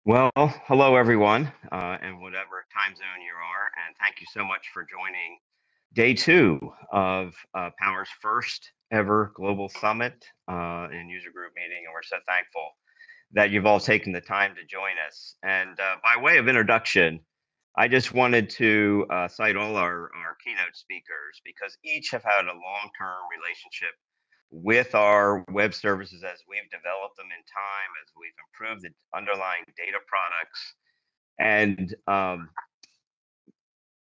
Well, hello everyone, in whatever time zone you are, and thank you so much for joining day two of Power's first ever global summit and user group meeting. And we're so thankful that you've all taken the time to join us. And by way of introduction, I just wanted to cite all our keynote speakers because each have had a long-term relationship with our web services as we've developed them in time, as we've improved the underlying data products. And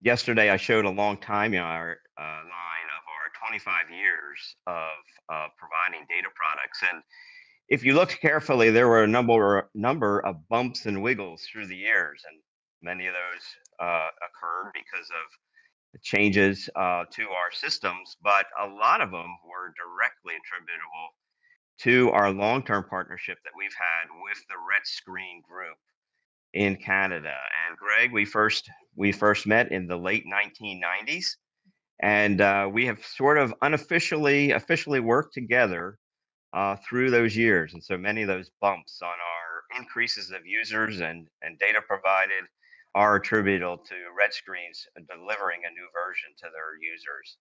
yesterday I showed a long time line of our 25 years of providing data products. And if you looked carefully, there were a number of bumps and wiggles through the years, and many of those occurred because of the changes to our systems, but a lot of them were directly attributable to our long-term partnership that we've had with the Red Screen Group in Canada. And Greg, we first met in the late 1990s, and we have sort of officially worked together through those years. And so many of those bumps on our increases of users and data provided are attributable to Red Screens delivering a new version to their users.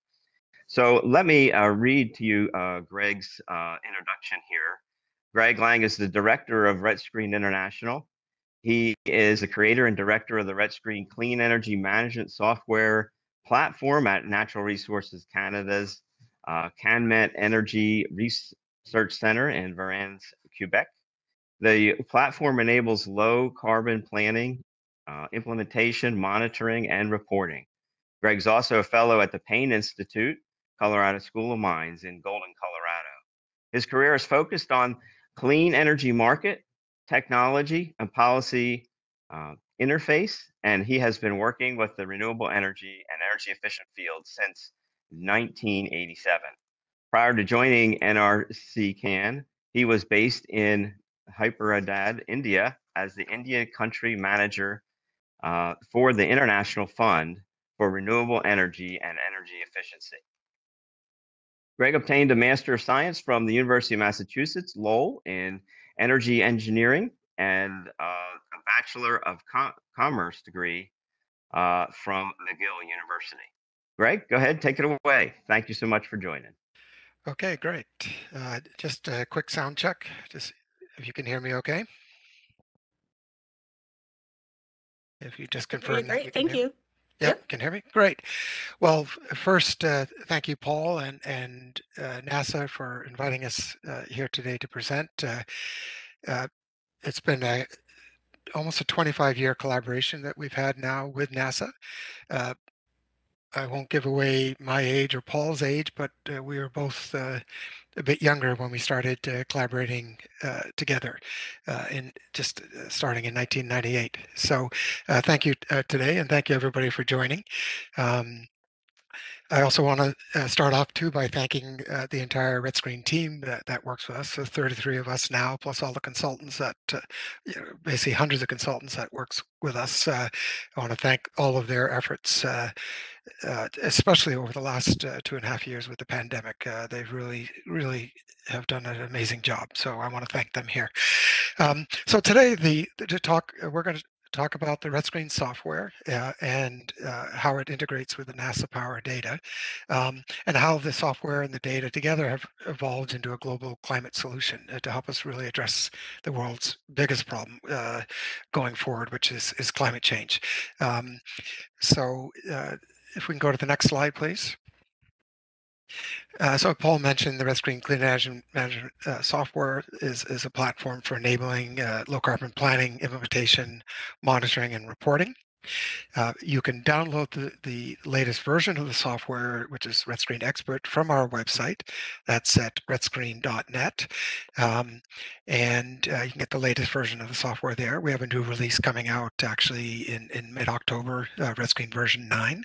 So let me read to you Greg's introduction here. Greg Leng is the director of Red Screen International. He is the creator and director of the Red Screen Clean Energy Management Software platform at Natural Resources Canada's CanMet Energy Research Center in Varennes, Quebec. The platform enables low carbon planning, implementation, monitoring, and reporting. Greg's also a fellow at the Payne Institute, Colorado School of Mines in Golden, Colorado. His career is focused on clean energy market, technology, and policy interface, and he has been working with the renewable energy and energy efficient field since 1987. Prior to joining NRC CAN, he was based in Hyderabad, India, as the India country manager for the International Fund for Renewable Energy and Energy Efficiency. Greg obtained a Master of Science from the University of Massachusetts, Lowell, in Energy Engineering and a Bachelor of Commerce degree from McGill University. Greg, go ahead, take it away. Thank you so much for joining. Okay, great. Just a quick sound check, just if you can hear me okay. If you just confirm that you can Thank hear me. you. Yep, can hear me? Great. Well, first, thank you, Paul and NASA for inviting us here today to present. It's been almost a 25-year collaboration that we've had now with NASA. I won't give away my age or Paul's age, but we were both a bit younger when we started collaborating together starting in 1998. So thank you today, and thank you everybody for joining. I also want to start off too by thanking the entire Red Screen team that works with us. So 33 of us now, plus all the consultants that, basically hundreds of consultants that works with us. I want to thank all of their efforts, especially over the last 2.5 years with the pandemic. They've really have done an amazing job. So I want to thank them here. So today, we're going to talk about the Red Screen software and how it integrates with the NASA Power data, and how the software and the data together have evolved into a global climate solution to help us really address the world's biggest problem going forward, which is climate change. So if we can go to the next slide, please. So Paul mentioned the Red Screen Clean Energy Management software is a platform for enabling low carbon planning, implementation, monitoring, and reporting. You can download the latest version of the software, which is Red Screen Expert, from our website. That's at redscreen.net. And you can get the latest version of the software there. We have a new release coming out actually in mid-October, Red Screen version 9.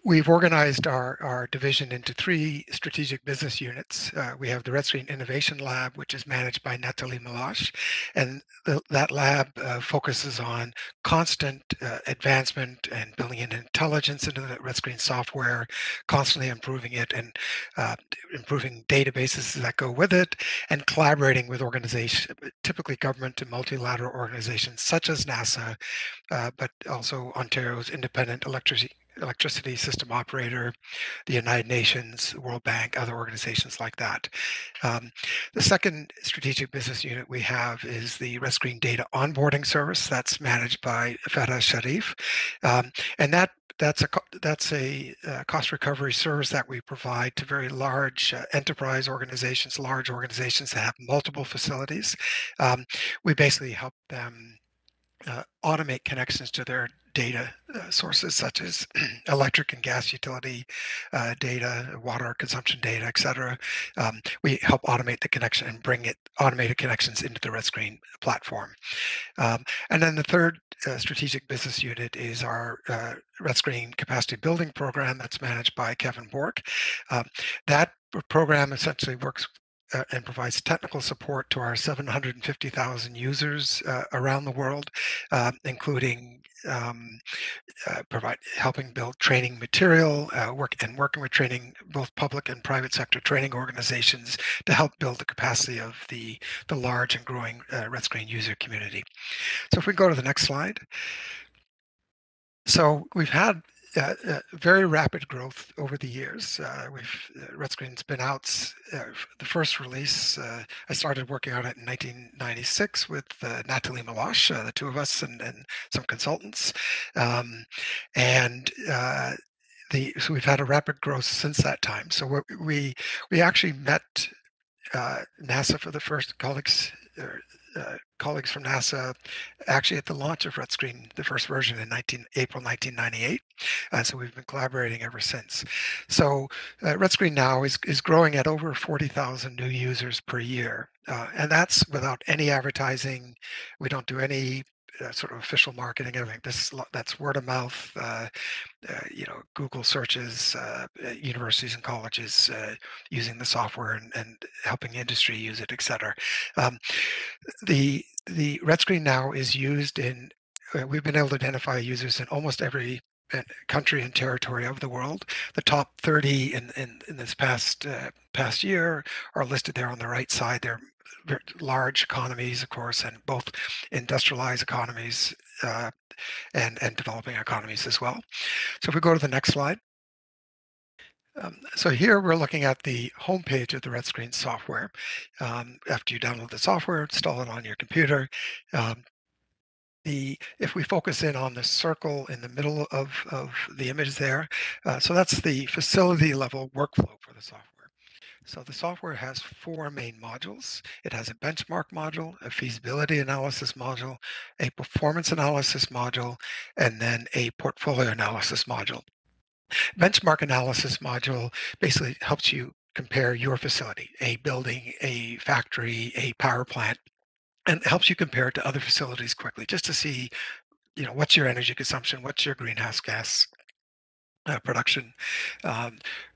We've organized our division into three strategic business units. We have the Red Screen Innovation Lab, which is managed by Nathalie Meloche, and that lab focuses on constant advancement and building in intelligence into the Red Screen software, constantly improving it and uh, improving databases that go with it, and collaborating with organizations, typically government and multilateral organizations such as NASA, but also Ontario's Independent Electricity System Operator, the United Nations, World Bank, other organizations like that. Um, the second strategic business unit we have is the Red Screen Data Onboarding Service that's managed by Feta Sharif, and that's a cost recovery service that we provide to very large enterprise organizations, large organizations that have multiple facilities. We basically help them automate connections to their data sources such as electric and gas utility data, water consumption data, etc. We help automate the connection and bring it automated connections into the Red Screen platform. And then the third strategic business unit is our Red Screen Capacity Building Program that's managed by Kevin Bork. That program essentially works and provides technical support to our 750,000 users around the world, including helping build training material, working with training both public and private sector training organizations to help build the capacity of the large and growing Red Screen user community. So if we go to the next slide. So we've had very rapid growth over the years. Red Screen spin-outs. The first release, I started working on it in 1996 with Nathalie Meloche, the two of us, and some consultants. And so we've had a rapid growth since that time. So we actually met NASA for the first colleagues from NASA actually at the launch of Red Screen, the first version in April 1998. And so we've been collaborating ever since. So Red Screen now is growing at over 40,000 new users per year. And that's without any advertising. We don't do any sort of official marketing, everything. That's word of mouth, Google searches, universities and colleges using the software and helping industry use it, etc. Um, the Red Screen now is used in. We've been able to identify users in almost every country and territory of the world. The top 30 in this past year are listed there on the right side. They're large economies, of course, and both industrialized economies and developing economies as well. So if we go to the next slide. So here we're looking at the homepage of the Red Screen software. After you download the software, install it on your computer. Um, if we focus in on the circle in the middle of the image there, so that's the facility level workflow for the software. So the software has four main modules. It has a benchmark module, a feasibility analysis module, a performance analysis module, and then a portfolio analysis module. Benchmark analysis module basically helps you compare your facility, a building, a factory, a power plant, and helps you compare it to other facilities quickly just to see, what's your energy consumption, what's your greenhouse gas production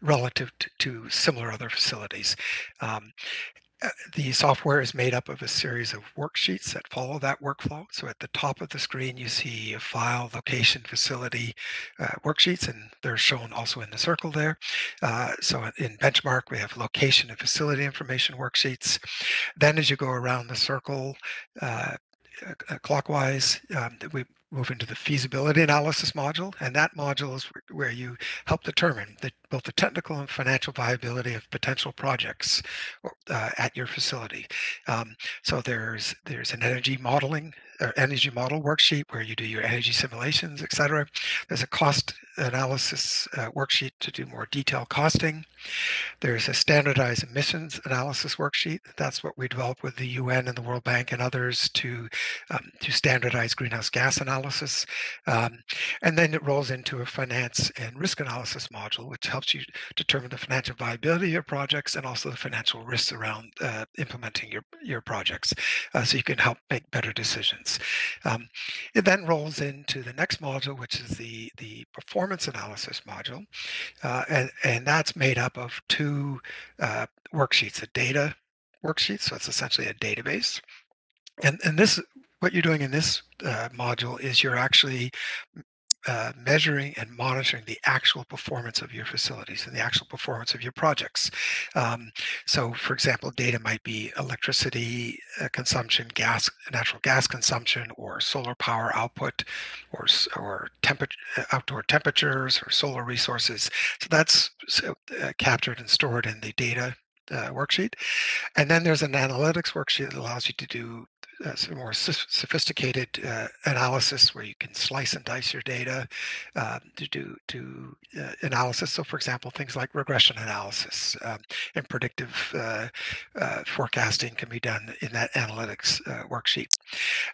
relative to similar other facilities. Um, the software is made up of a series of worksheets that follow that workflow. So at the top of the screen, you see a file, location, facility worksheets, and they're shown also in the circle there. So in Benchmark, we have location and facility information worksheets. Then as you go around the circle, clockwise, we move into the feasibility analysis module, and that module is where you help determine both the technical and financial viability of potential projects at your facility. So there's an energy model worksheet where you do your energy simulations, etc. There's a cost analysis worksheet to do more detailed costing. There's a standardized emissions analysis worksheet. That's what we developed with the UN and the World Bank and others to standardize greenhouse gas analysis. And then it rolls into a finance and risk analysis module, which helps helps you determine the financial viability of your projects and also the financial risks around implementing your projects, so you can help make better decisions. It then rolls into the next module, which is the performance analysis module, and that's made up of two worksheets: a data worksheet, so it's essentially a database, and this what you're doing in this module is you're actually measuring and monitoring the actual performance of your facilities and the actual performance of your projects. So, for example, data might be electricity consumption, natural gas consumption, or solar power output, or outdoor temperatures, or solar resources. So that's captured and stored in the data worksheet. And then there's an analytics worksheet that allows you to do some more sophisticated analysis where you can slice and dice your data to do analysis. So, for example, things like regression analysis and predictive forecasting can be done in that analytics worksheet.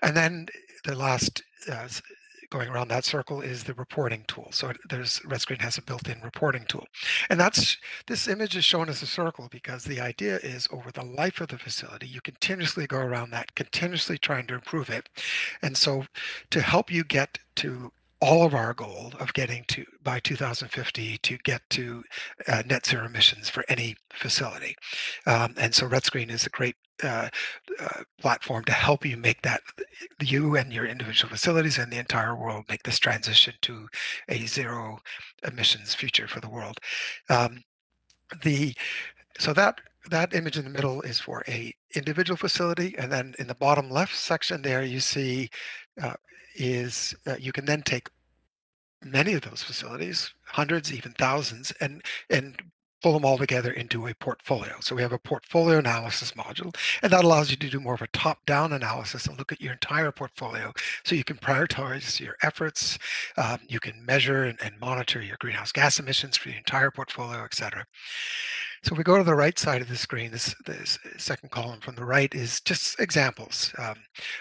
And then the last going around that circle is the reporting tool. So RedScreen has a built-in reporting tool. And this image is shown as a circle because the idea is over the life of the facility, you continuously go around that, continuously trying to improve it. And so to help you get to all of our goal of getting to by 2050 to get to net zero emissions for any facility. And so RedScreen is a great platform to help you make that, you and your individual facilities and the entire world make this transition to a zero emissions future for the world. The so that image in the middle is for a individual facility, and then in the bottom left section there you see you can then take many of those facilities, hundreds, even thousands, and pull them all together into a portfolio. So we have a portfolio analysis module, and that allows you to do more of a top-down analysis and look at your entire portfolio so you can prioritize your efforts, you can measure and monitor your greenhouse gas emissions for your entire portfolio, et cetera. So if we go to the right side of the screen, this second column from the right is just examples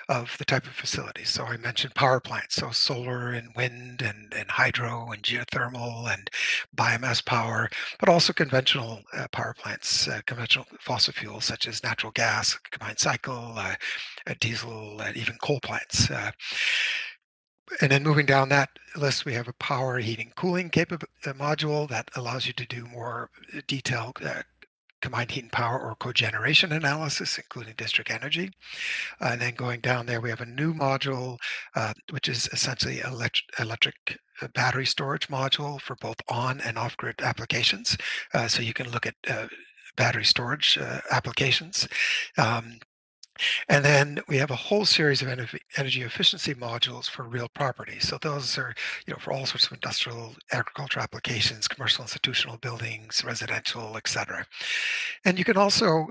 of the type of facilities. So I mentioned power plants, so solar and wind and hydro and geothermal and biomass power, but also conventional power plants, conventional fossil fuels such as natural gas, combined cycle, diesel, and even coal plants. And then moving down that list, we have a power, heating, cooling module that allows you to do more detailed combined heat and power or cogeneration analysis, including district energy. And then going down there, we have a new module, which is essentially electric battery storage module for both on and off-grid applications. So you can look at battery storage applications. And then we have a whole series of energy efficiency modules for real property. So those are, for all sorts of industrial, agricultural applications, commercial, institutional buildings, residential, etc. And you can also,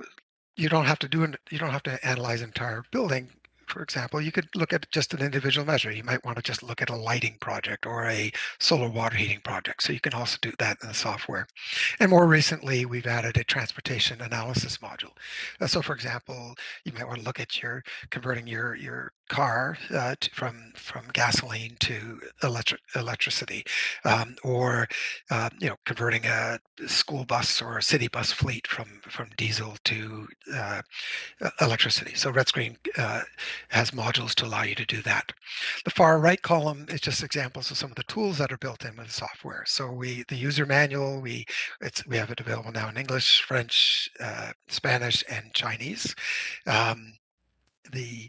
you don't have to analyze an entire building. For example, you could look at just an individual measure. You might want to just look at a lighting project or a solar water heating project. So you can also do that in the software. And more recently, we've added a transportation analysis module. So for example, you might want to look at converting your car from gasoline to electricity, or converting a school bus or a city bus fleet from diesel to electricity. So RedScreen has modules to allow you to do that. The far right column is just examples of some of the tools that are built in with the software. So the user manual, we have it available now in English, French, Spanish, and Chinese. We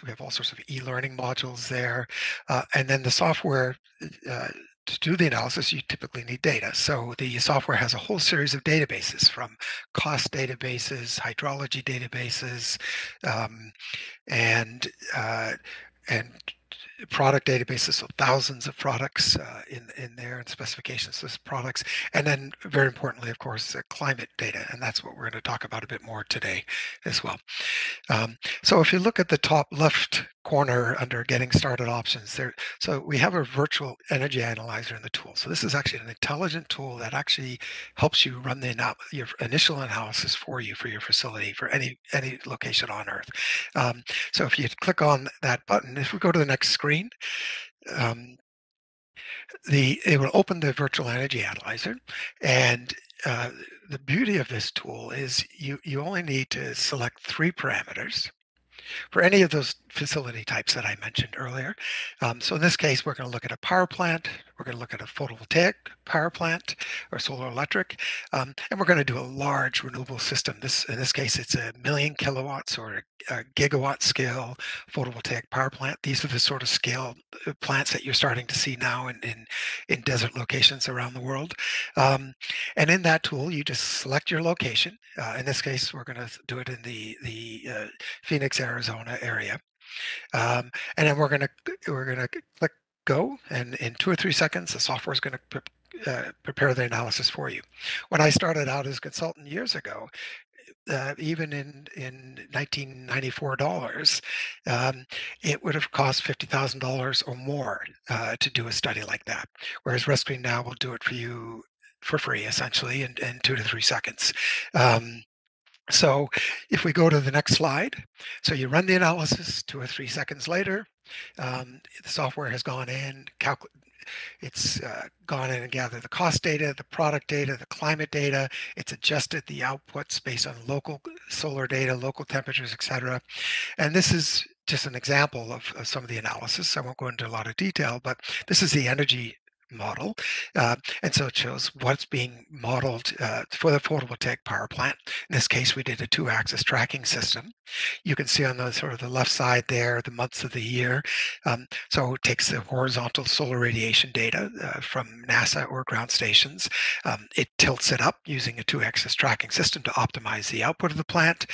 have all sorts of e-learning modules there, and then the software. To do the analysis, you typically need data. So the software has a whole series of databases, from cost databases, hydrology databases, and and product databases, so thousands of products in there, and specifications of products, and then very importantly, of course, climate data, and that's what we're going to talk about a bit more today as well. So if you look at the top left corner under getting started options there, so we have a virtual energy analyzer in the tool. So this is actually an intelligent tool that actually helps you run your initial analysis for you for your facility for any location on Earth. So if you click on that button, if we go to the next screen, um, It will open the virtual energy analyzer, and uh, the beauty of this tool is you only need to select three parameters for any of those facility types that I mentioned earlier. So in this case, we're going to look at a power plant, we're going to look at a photovoltaic power plant or solar electric, and we're going to do a large renewable system. In this case, it's a million kilowatts or a gigawatt scale photovoltaic power plant. These are the sort of scale plants that you're starting to see now in desert locations around the world. Um, and in that tool, you just select your location. In this case, we're going to do it in the Phoenix, Arizona area. And then we're gonna click go, and in 2 or 3 seconds, the software is going to prepare the analysis for you. When I started out as a consultant years ago, even in 1994 dollars, it would have cost $50,000 or more to do a study like that. Whereas Rescreen now will do it for you for free, essentially, in 2 to 3 seconds. Um, so if we go to the next slide, so you run the analysis 2 or 3 seconds later, the software has gone in, it's gone in and gathered the cost data, the product data, the climate data. It's adjusted the outputs based on local solar data, local temperatures, etc. And this is just an example of some of the analysis. I won't go into a lot of detail, but this is the energy model. And so it shows what's being modeled for the photovoltaic power plant. In this case, we did a 2-axis tracking system. You can see on the sort of the left side there, the months of the year. So it takes the horizontal solar radiation data from NASA or ground stations. It tilts it up using a 2-axis tracking system to optimize the output of the plant.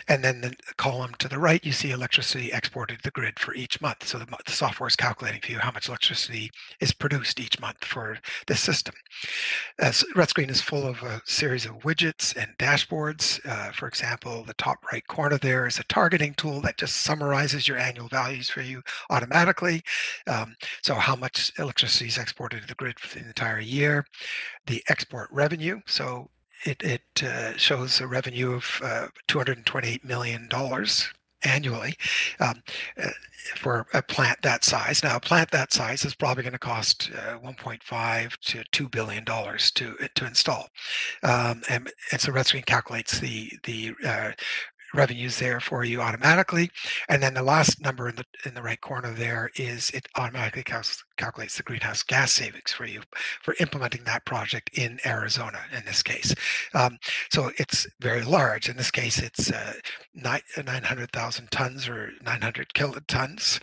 And then the column to the right, you see electricity exported to the grid for each month. So the software is calculating for you how much electricity is produced each month for this system. RedScreen is full of a series of widgets and dashboards. For example, the top right corner there is a targeting tool that just summarizes your annual values for you automatically. So how much electricity is exported to the grid for the entire year. The export revenue. So it shows a revenue of $228 million annually, um, uh, for a plant that size. Now, a plant that size is probably going to cost 1.5 to $2 billion to install. And so RedScreen calculates the revenues there for you automatically. And then the last number in the right corner there is it automatically calculates the greenhouse gas savings for you for implementing that project in Arizona in this case. So it's very large. In this case, it's 900,000 tons or 900 kilotons.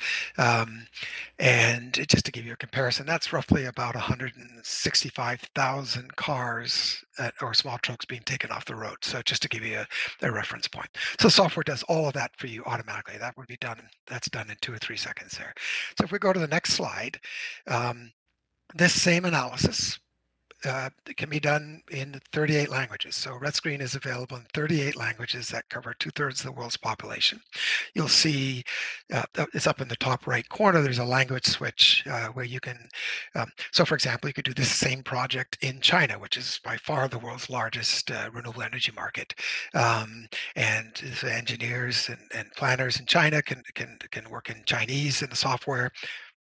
And just to give you a comparison, that's roughly about 165,000 cars or small trucks being taken off the road. So just to give you a reference point. So software does all of that for you automatically. That's done in 2 or 3 seconds there. So if we go to the next slide, this same analysis it can be done in 38 languages. So RedScreen is available in 38 languages that cover 2/3 of the world's population. You'll see it's up in the top right corner. There's a language switch where you can, so for example, you could do this same project in China, which is by far the world's largest renewable energy market. And the engineers and planners in China can work in Chinese in the software.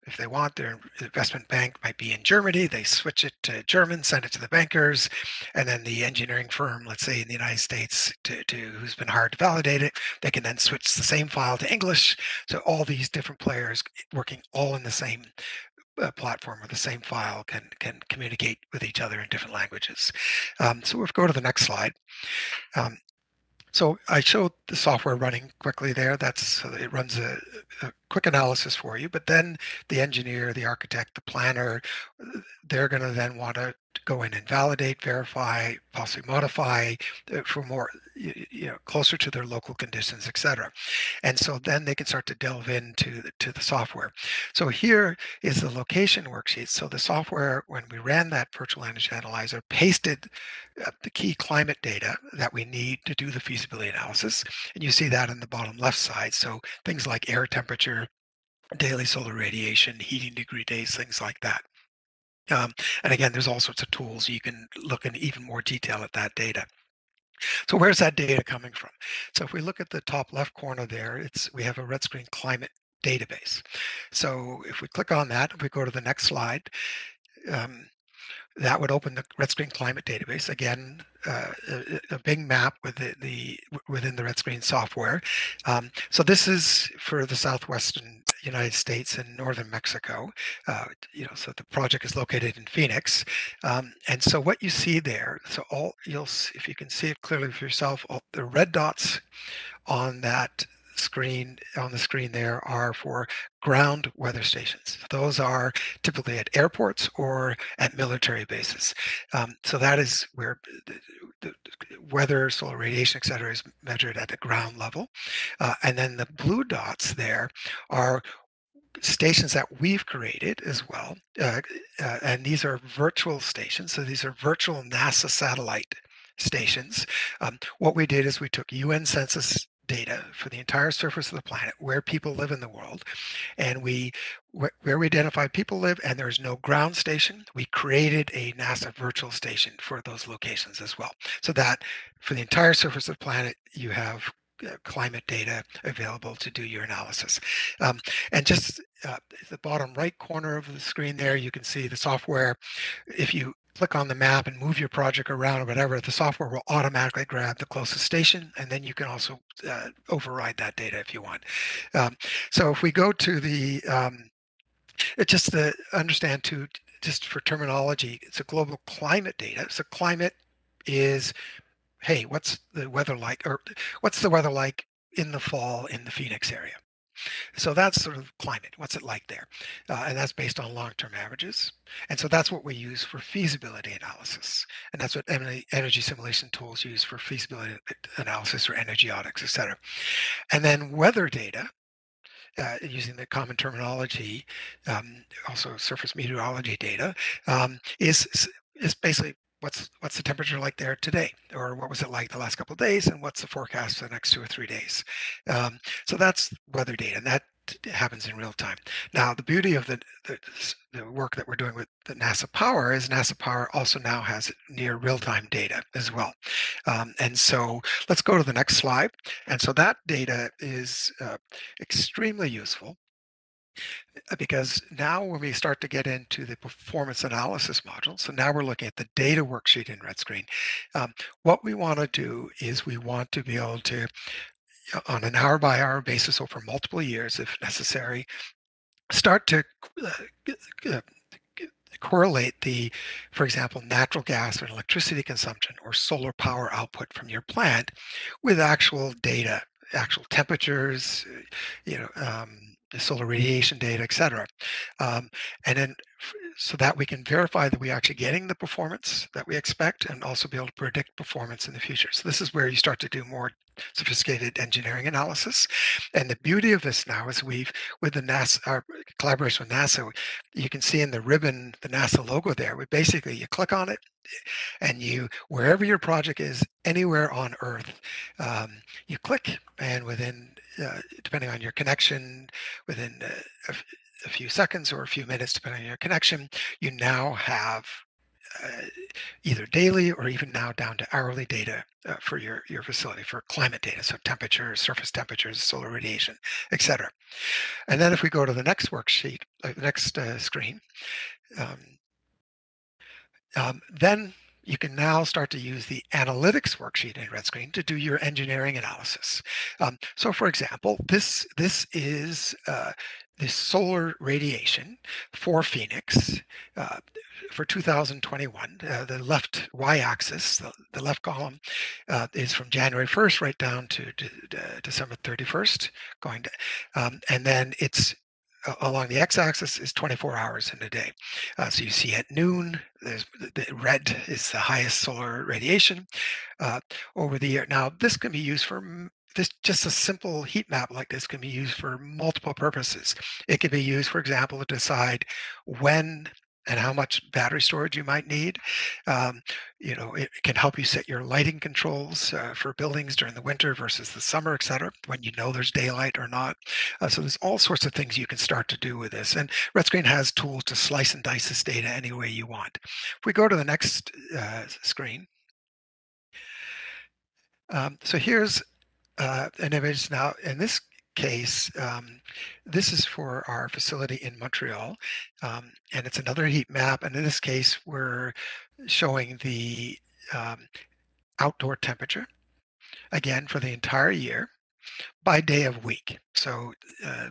If they want, their investment bank might be in Germany. They switch it to German, send it to the bankers, and then the engineering firm, let's say in the United States, who's been hired to validate it, they can then switch the same file to English. So all these different players working all in the same platform or the same file can communicate with each other in different languages. So we'll go to the next slide. So I showed the software running quickly there. It runs a quick analysis for you, but then the engineer, the architect, the planner, they're going to then want to go in and validate, verify, possibly modify for more, closer to their local conditions, etc. And so then they can start to delve into the software. So here is the location worksheet. So the software, when we ran that virtual energy analyzer, pasted the key climate data that we need to do the feasibility analysis. And you see that in the bottom left side. So things like air temperature, daily solar radiation, heating degree days, things like that. And again, there's all sorts of tools. You can look in even more detail at that data. So where's that data coming from? So if we look at the top left corner there, we have a RedScreen climate database. So if we click on that, if we go to the next slide, that would open the Red Screen Climate Database. Again, a big map with within the Red Screen software. So this is for the southwestern United States and northern Mexico. So the project is located in Phoenix, and so what you see there. So if you can see it clearly for yourself, all the red dots on that screen on the screen there are for ground weather stations. Those are typically at airports or at military bases. So that is where the weather, solar radiation, et cetera, is measured at the ground level. And then the blue dots there are stations that we've created as well. And these are virtual stations. So these are virtual NASA satellite stations. What we did is we took UN census data for the entire surface of the planet, where people live in the world, and where we identified people live and there's no ground station, we created a NASA virtual station for those locations as well. So that for the entire surface of the planet, you have climate data available to do your analysis. And just the bottom right corner of the screen there, you can see the software. If you click on the map and move your project around or whatever, the software will automatically grab the closest station, and then you can also override that data if you want. So if we go to just to understand too, just for terminology, it's a global climate data. So climate is, hey, what's the weather like, or what's the weather like in the fall in the Phoenix area? So that's sort of climate. What's it like there? And that's based on long-term averages. And so that's what we use for feasibility analysis. And that's what energy simulation tools use for feasibility analysis or energy audits, et cetera. And then weather data, using the common terminology, also surface meteorology data, is basically what's the temperature like there today, or what was it like the last couple of days, and what's the forecast for the next 2 or 3 days. So that's weather data, and that happens in real time. Now, the beauty of the work that we're doing with the NASA Power is NASA Power also now has near real-time data as well. And so let's go to the next slide. And so that data is extremely useful because now when we start to get into the performance analysis module, so now we're looking at the data worksheet in Red Screen. What we want to do is we want to be able to, on an hour by hour basis over multiple years, if necessary, start to uh, correlate for example, natural gas or electricity consumption or solar power output from your plant with actual data, actual temperatures, the solar radiation data, et cetera. And then so that we can verify that we're actually getting the performance that we expect and also be able to predict performance in the future. So this is where you start to do more sophisticated engineering analysis. And the beauty of this now is with the NASA, our collaboration with NASA, you can see in the ribbon, the NASA logo there, you click on it and wherever your project is, anywhere on Earth, you click and depending on your connection, within a few seconds or a few minutes, depending on your connection, you now have uh, either daily or even now down to hourly data for your facility for climate data, so temperatures, surface temperatures, solar radiation, etc. And then if we go to the next worksheet, the next screen, um, then you can now start to use the analytics worksheet in Red Screen to do your engineering analysis. So for example, this is the solar radiation for Phoenix for 2021. The left y-axis, the left column, is from January 1st right down to December 31st, and then it's along the x-axis is 24 hours in a day. So you see at noon, the red is the highest solar radiation over the year. Now, this can be used for just a simple heat map like this can be used for multiple purposes. It can be used, for example, to decide when and how much battery storage you might need. It can help you set your lighting controls for buildings during the winter versus the summer, et cetera, when you know there's daylight or not. So there's all sorts of things you can start to do with this. And Red Screen has tools to slice and dice this data any way you want. If we go to the next screen, so here's an image now, and this case, this is for our facility in Montreal, and it's another heat map. And in this case, we're showing the um, outdoor temperature again for the entire year by day of week. So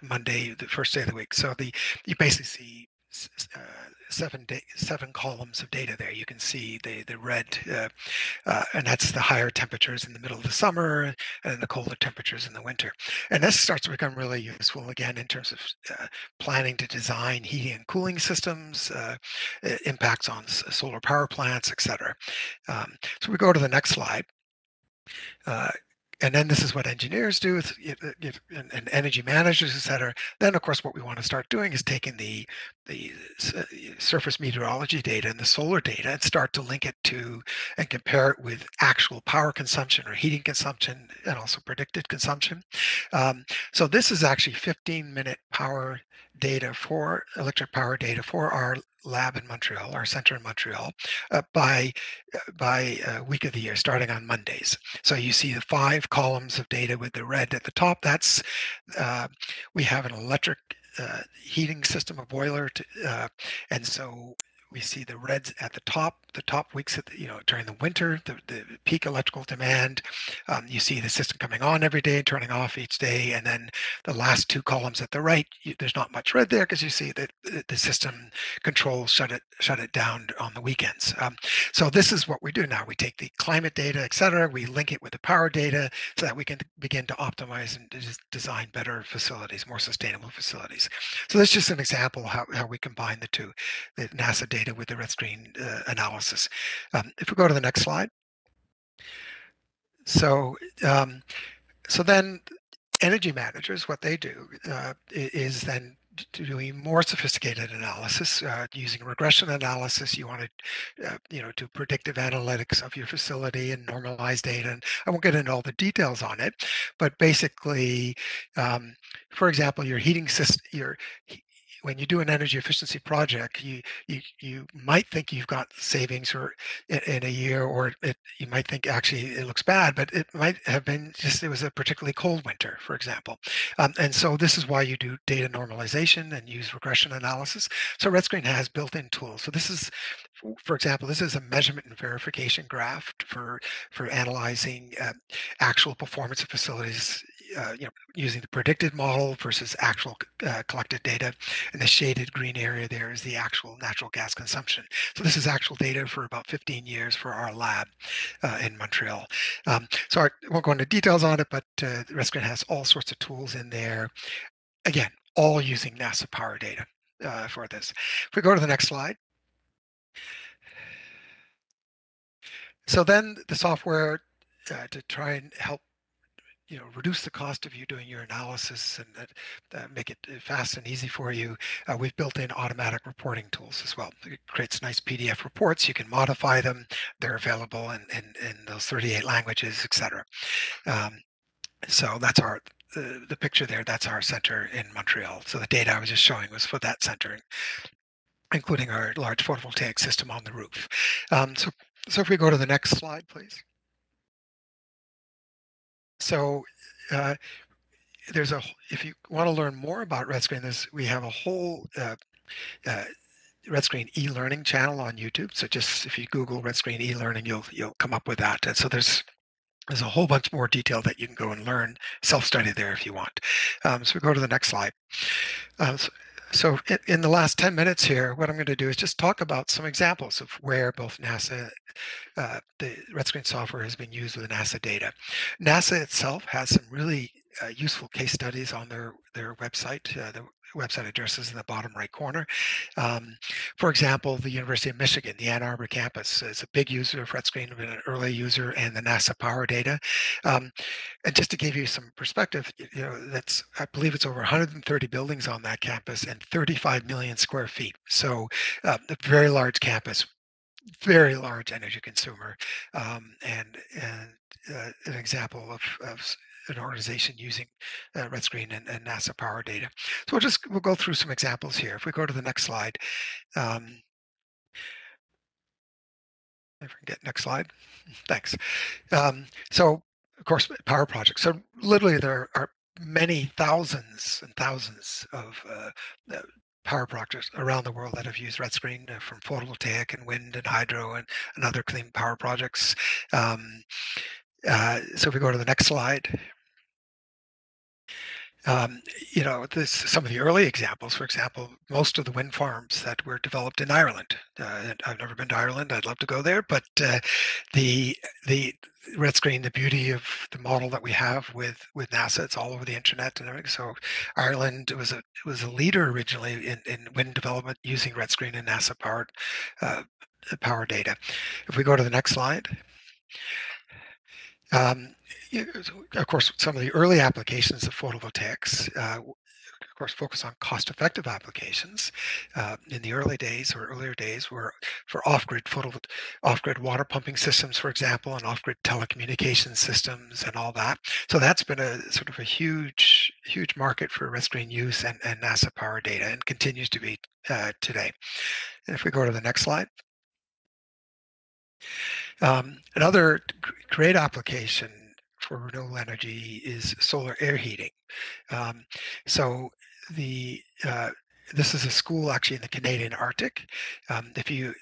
Monday, the first day of the week. So you basically see 7 columns of data there. You can see the red, and that's the higher temperatures in the middle of the summer and the colder temperatures in the winter. And this starts to become really useful again in terms of planning to design heating and cooling systems, impacts on solar power plants, etc. So we go to the next slide. Uh, and then this is what engineers do and energy managers, et cetera. Then, of course, what we want to start doing is taking the surface meteorology data and the solar data and start to link it to and compare it with actual power consumption or heating consumption and also predicted consumption. So this is actually 15-minute power data for electric power data for our lab in Montreal, our center in Montreal, by week of the year, starting on Mondays. So you see the 5 columns of data with the red at the top. That's we have an electric heating system, a boiler, and so we see the reds at the top weeks at during the winter, the peak electrical demand. You see the system coming on every day, turning off each day, and then the last 2 columns at the right, there's not much red there because you see that the system controls shut it down on the weekends. So this is what we do now. We take the climate data, et cetera, we link it with the power data so that we can begin to optimize and design better facilities, more sustainable facilities. So that's just an example how we combine the two, the NASA data with the red screen analysis. If we go to the next slide. So, so then energy managers, what they do is then doing more sophisticated analysis using regression analysis. You want to, do predictive analytics of your facility and normalize data. And I won't get into all the details on it, but basically, for example, your heating system, when you do an energy efficiency project, you might think you've got savings or in a year, or you might think actually it looks bad, but it might have been just it was a particularly cold winter, for example. And so this is why you do data normalization and use regression analysis. So RedScreen has built-in tools. So this is, for example, this is a measurement and verification graph for analyzing actual performance of facilities. Using the predicted model versus actual collected data, and the shaded green area there is the actual natural gas consumption. So this is actual data for about 15 years for our lab in Montreal. So I won't go into details on it, but ResGrid has all sorts of tools in there. Again, all using NASA power data for this. If we go to the next slide. So then the software to try and help reduce the cost of you doing your analysis and make it fast and easy for you. We've built in automatic reporting tools as well. It creates nice PDF reports. You can modify them. They're available in those 38 languages, etc. So that's the picture there. That's our center in Montreal. So the data I was just showing was for that center, including our large photovoltaic system on the roof. So if we go to the next slide, please. So if you want to learn more about RedScreen, we have a whole uh, RedScreen e-learning channel on YouTube. So just if you Google RedScreen e-learning, you'll come up with that. And so there's a whole bunch more detail that you can go and learn, self-study there if you want. So we go to the next slide. So in the last 10 minutes here, what I'm going to do is just talk about some examples of where both NASA, the RedScreen software has been used with NASA data. NASA itself has some really useful case studies on their website. The website address is in the bottom right corner. For example, the University of Michigan, the Ann Arbor campus, is a big user of RedScreen, been an early user, and the NASA power data. And just to give you some perspective, I believe it's over 130 buildings on that campus and 35 million square feet. So a very large campus, very large energy consumer, and an example of an organization using RedScreen and NASA power data. So we'll go through some examples here. If we go to the next slide. If we can get next slide. Thanks. So of course, power projects. So literally there are many thousands and thousands of power projects around the world that have used red screen from photovoltaic and wind and hydro and other clean power projects. Um, so if we go to the next slide, um, some of the early examples, for example, most of the wind farms that were developed in Ireland. And I've never been to Ireland. I'd love to go there, but the the red screen, the beauty of the model that we have with NASA, it's all over the internet and everything. So Ireland was a leader originally in wind development using red screen and NASA powered uh, power data. If we go to the next slide. Um, of course, some of the early applications of photovoltaics, of course, focus on cost-effective applications. In the early days or earlier days, were for off-grid water pumping systems, for example, and off-grid telecommunication systems and all that. So that's been a sort of a huge, huge market for red screen use and NASA power data, and continues to be today. And if we go to the next slide. Another great application for renewable energy is solar air heating. Um, so the this is a school actually in the Canadian Arctic. If you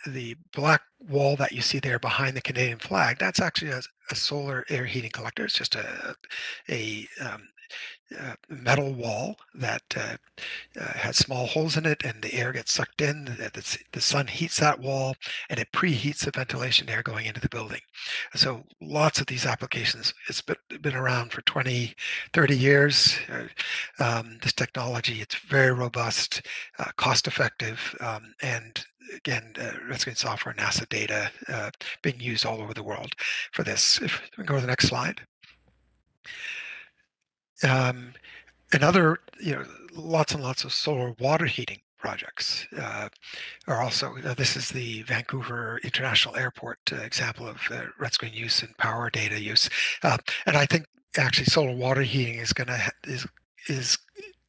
The black wall that you see there behind the Canadian flag, that's actually a solar air heating collector. It's just a metal wall that has small holes in it, and the air gets sucked in. The sun heats that wall, and it preheats the ventilation air going into the building. So lots of these applications. It's been around for 20, 30 years. This technology, it's very robust, cost effective, and again, red screen software, NASA data being used all over the world for this. If we go to the next slide. Um, Another, lots and lots of solar water heating projects are also, this is the Vancouver International Airport example of red screen use and power data use. And I think actually solar water heating is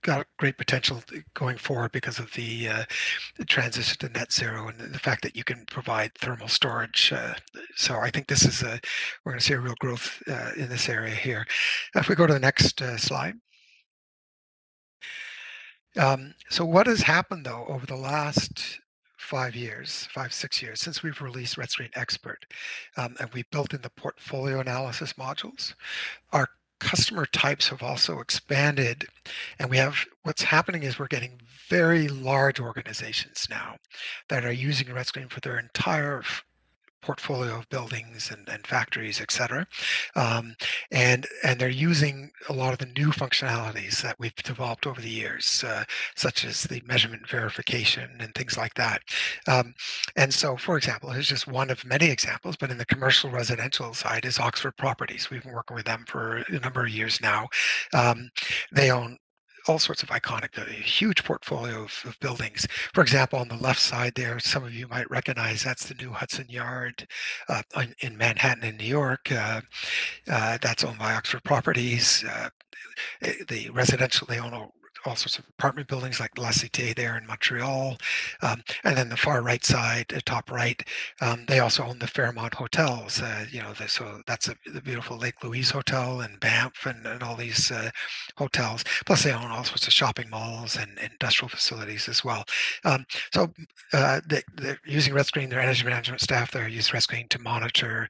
got great potential going forward because of the transition to net zero and the fact that you can provide thermal storage. So I think we're going to see a real growth in this area here. If we go to the next slide. So what has happened though over the last 5 years, 6 years since we've released Red Screen Expert, and we've built in the portfolio analysis modules, our customer types have also expanded, and what's happening is we're getting very large organizations now that are using Red Screen for their entire portfolio of buildings and factories, et cetera. And they're using a lot of the new functionalities that we've developed over the years, such as the measurement verification and things like that. And so, for example, here's just one of many examples, but in the commercial residential side is Oxford Properties. We've been working with them for a number of years now. They own all sorts of iconic, a huge portfolio of buildings. For example, on the left side there, some of you might recognize that's the new Hudson Yard in Manhattan in New York. That's owned by Oxford Properties. The residential, they own all sorts of apartment buildings like La Cité there in Montreal. And then the far right side, top right, they also own the Fairmont hotels. So that's the beautiful Lake Louise Hotel in Banff and all these hotels. Plus, they own all sorts of shopping malls and industrial facilities as well. Um, so they're using Red Screen, their energy management staff, they're using Red Screen to monitor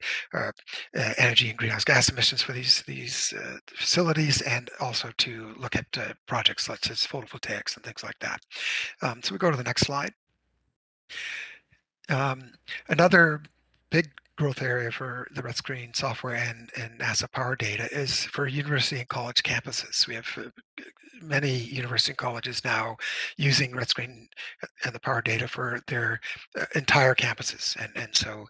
energy and greenhouse gas emissions for these facilities, and also to look at projects such as photovoltaics and things like that. So we go to the next slide. Um, Another big growth area for the Red Screen software and NASA power data is for university and college campuses. We have many university and colleges now using Red Screen and the power data for their entire campuses, and so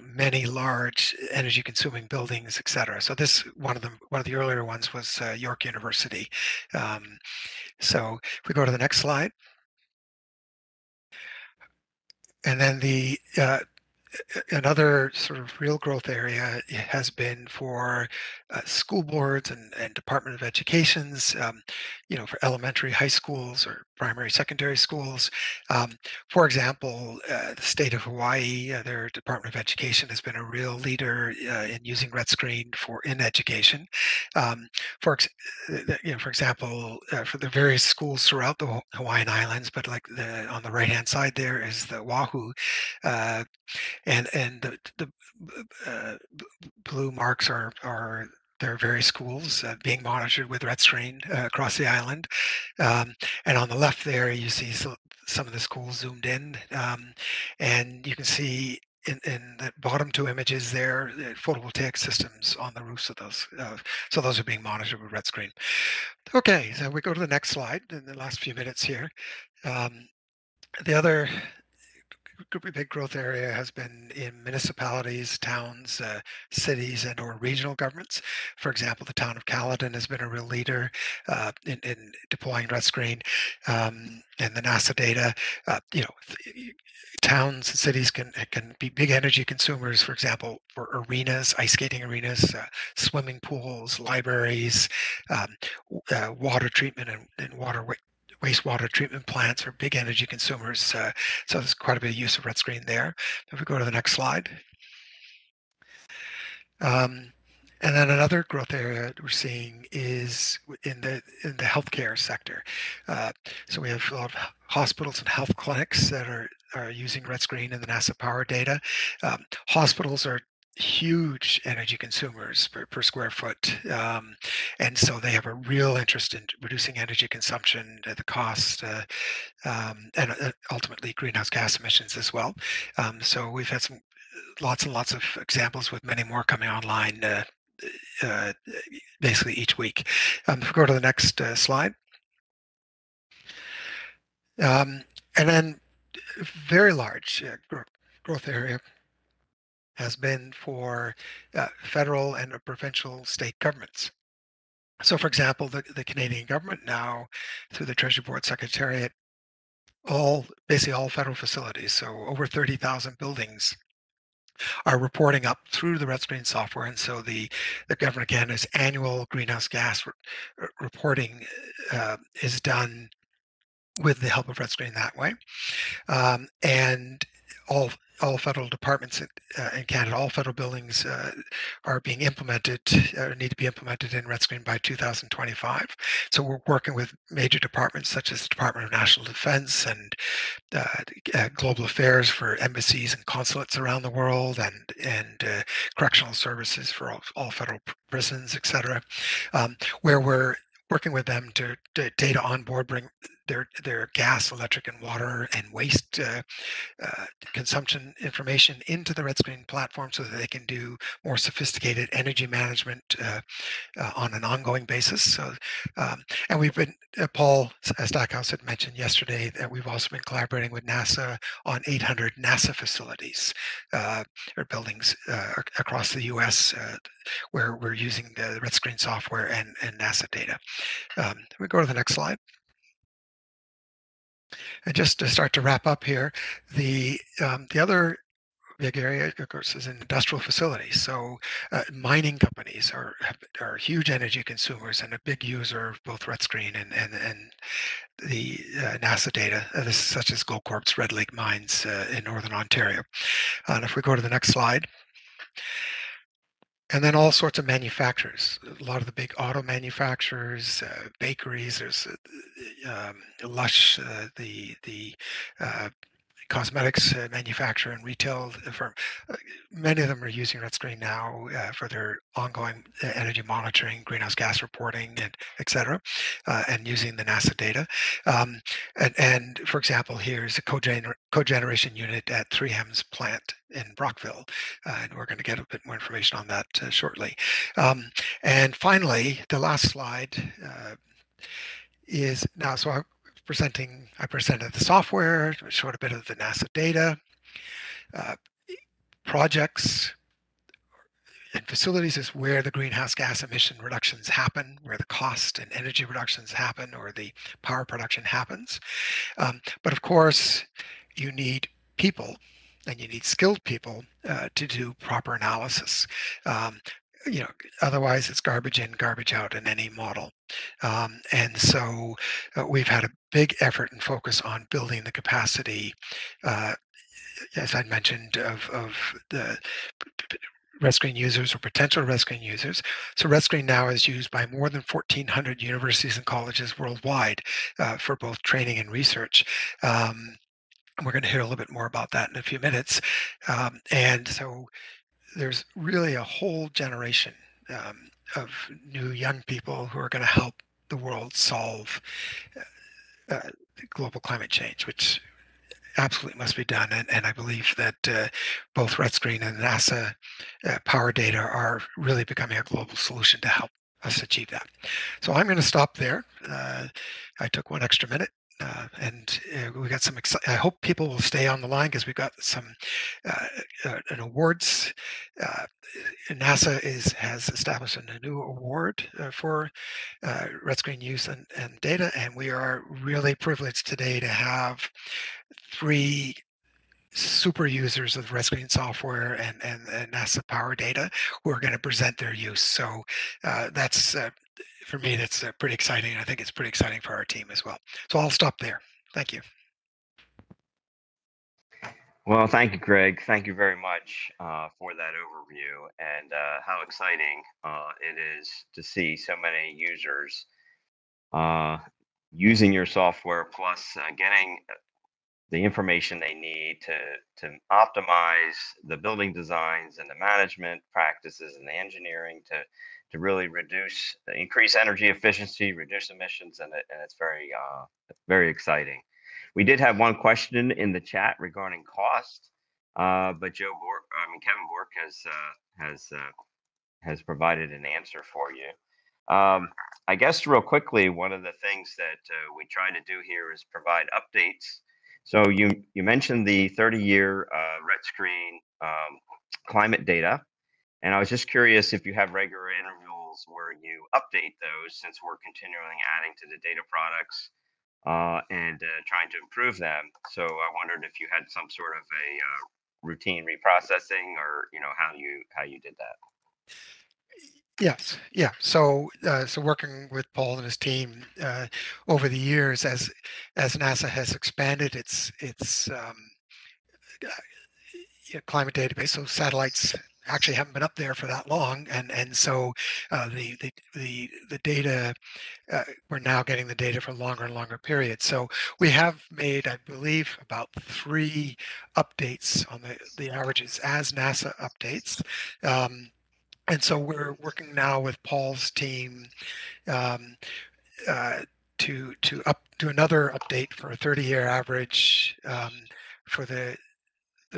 many large energy consuming buildings, etc. So this one of the earlier ones was York University. So if we go to the next slide. And then another sort of real growth area has been for school boards and Department of Educations, for elementary, high schools or primary, secondary schools. For example, the state of Hawaii, their Department of Education has been a real leader in using red screen in education. Um, for ex- for example, for the various schools throughout the Hawaiian Islands, but like on the right hand side there is the Oahu. Uh, and the blue marks are there are various schools being monitored with red screen across the island. Um, and on the left there, you see some of the schools zoomed in, and you can see in the bottom two images there, photovoltaic systems on the roofs of those. So those are being monitored with red screen. Okay, so we go to the next slide in the last few minutes here. Um, the other big growth area has been in municipalities, towns, cities, and or regional governments. For example, the town of Caledon has been a real leader in deploying red screen and the NASA data. Towns and cities can be big energy consumers. For example, for arenas, ice skating arenas, swimming pools, libraries, um, water treatment and wastewater treatment plants are big energy consumers. So there's quite a bit of use of red screen there. If we go to the next slide. Um, and then another growth area we're seeing is in the healthcare sector. Uh, so we have a lot of hospitals and health clinics that are using red screen in the NASA power data. Hospitals are huge energy consumers per square foot, and so they have a real interest in reducing energy consumption, the cost, and ultimately greenhouse gas emissions as well. So we've had lots and lots of examples with many more coming online uh, basically each week. If we go to the next slide. Um, and then very large growth area has been for federal and provincial state governments. So, for example, the Canadian government now, through the Treasury Board Secretariat, basically all federal facilities, so over 30,000 buildings are reporting up through the red screen software. And so the government of Canada's annual greenhouse gas reporting is done with the help of red screen that way. And all all federal departments in Canada, all federal buildings are being implemented, need to be implemented in red screen by 2025. So we're working with major departments such as the Department of National Defense and uh, global affairs for embassies and consulates around the world, and correctional services for all federal prisons, etc. Where we're working with them to data on board, bring their gas, electric, and water and waste consumption information into the red screen platform so that they can do more sophisticated energy management on an ongoing basis. So, and we've been, Paul Stackhouse had mentioned yesterday that we've also been collaborating with NASA on 800 NASA facilities or buildings across the US where we're using the red screen software and NASA data. We go to the next slide. And just to start to wrap up here, the other big area, of course, is in industrial facilities. So mining companies are huge energy consumers and a big user of both red screen and the NASA data, such as Goldcorp's Red Lake mines in northern Ontario. And if we go to the next slide. And then all sorts of manufacturers, a lot of the big auto manufacturers, bakeries. There's Lush, the cosmetics manufacturer and retail firm. Many of them are using red screen now for their ongoing energy monitoring, greenhouse gas reporting, and et cetera, and using the NASA data. And for example, here's a cogeneration unit at 3M's plant in Brockville, and we're going to get a bit more information on that shortly. And finally, the last slide is now, so I presented the software, showed a bit of the NASA data, uh, projects and facilities is where the greenhouse gas emission reductions happen, where the cost and energy reductions happen, or the power production happens. But of course, you need people and you need skilled people to do proper analysis. Um, you know, otherwise it's garbage in, garbage out in any model. And so we've had a big effort and focus on building the capacity, uh, as I mentioned, of the Red Screen users or potential Red Screen users. So Red Screen now is used by more than 1,400 universities and colleges worldwide for both training and research. We're going to hear a little bit more about that in a few minutes. And so there's really a whole generation of new young people who are going to help the world solve uh, global climate change, which absolutely must be done. And I believe that both Red Screen and NASA power data are really becoming a global solution to help us achieve that. So I'm going to stop there. I took one extra minute. And we got some. I hope people will stay on the line because we've got some uh, an awards. Uh, NASA has established a new award for Red Screen use and data, and we are really privileged today to have three super users of Red Screen software and NASA Power Data who are going to present their use. So that's for me, that's pretty exciting. I think it's pretty exciting for our team as well. So I'll stop there. Thank you. Well, thank you, Greg. Thank you very much for that overview, and how exciting it is to see so many users uh, using your software, plus getting the information they need to optimize the building designs and the management practices and the engineering to really increase energy efficiency, reduce emissions, and it's very exciting. We did have one question in the chat regarding cost, but Kevin Bork has provided an answer for you. I guess real quickly, one of the things that we try to do here is provide updates. So you mentioned the 30-year Red Screen climate data, and I was just curious if you have regular intervals where you update those, since we're continually adding to the data products and trying to improve them. So I wondered if you had some sort of a routine reprocessing, or how you did that. Yes, yeah. So working with Paul and his team over the years, as NASA has expanded its climate database, so satellites actually haven't been up there for that long, and so the data we're now getting the data for longer and longer periods. So we have made, I believe, about 3 updates on the averages as NASA updates. And so we're working now with Paul's team um, uh, to do another update for a 30-year average for the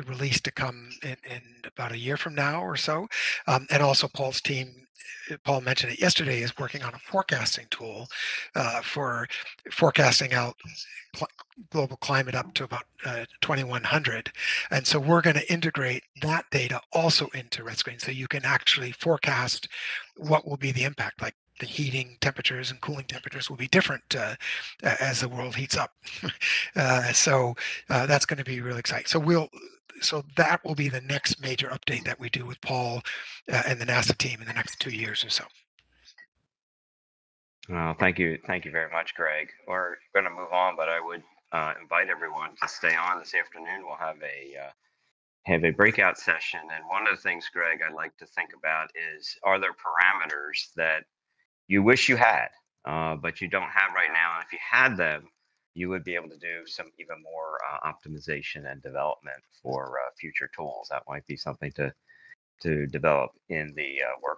release to come in about a year from now or so. And also Paul's team, Paul mentioned it yesterday, is working on a forecasting tool for forecasting out cl- global climate up to about 2100. And so we're going to integrate that data also into Red Screen so you can actually forecast what will be the impact, like the heating temperatures and cooling temperatures will be different as the world heats up. So that's going to be really exciting. So that will be the next major update that we do with Paul and the NASA team in the next 2 years or so. Well, thank you very much, Greg. We're going to move on, but I would invite everyone to stay on this afternoon. We'll have a breakout session, and one of the things, Greg, I'd like to think about is, are there parameters that you wish you had, but you don't have right now? And if you had them, you would be able to do some even more optimization and development for future tools. That might be something to develop in the work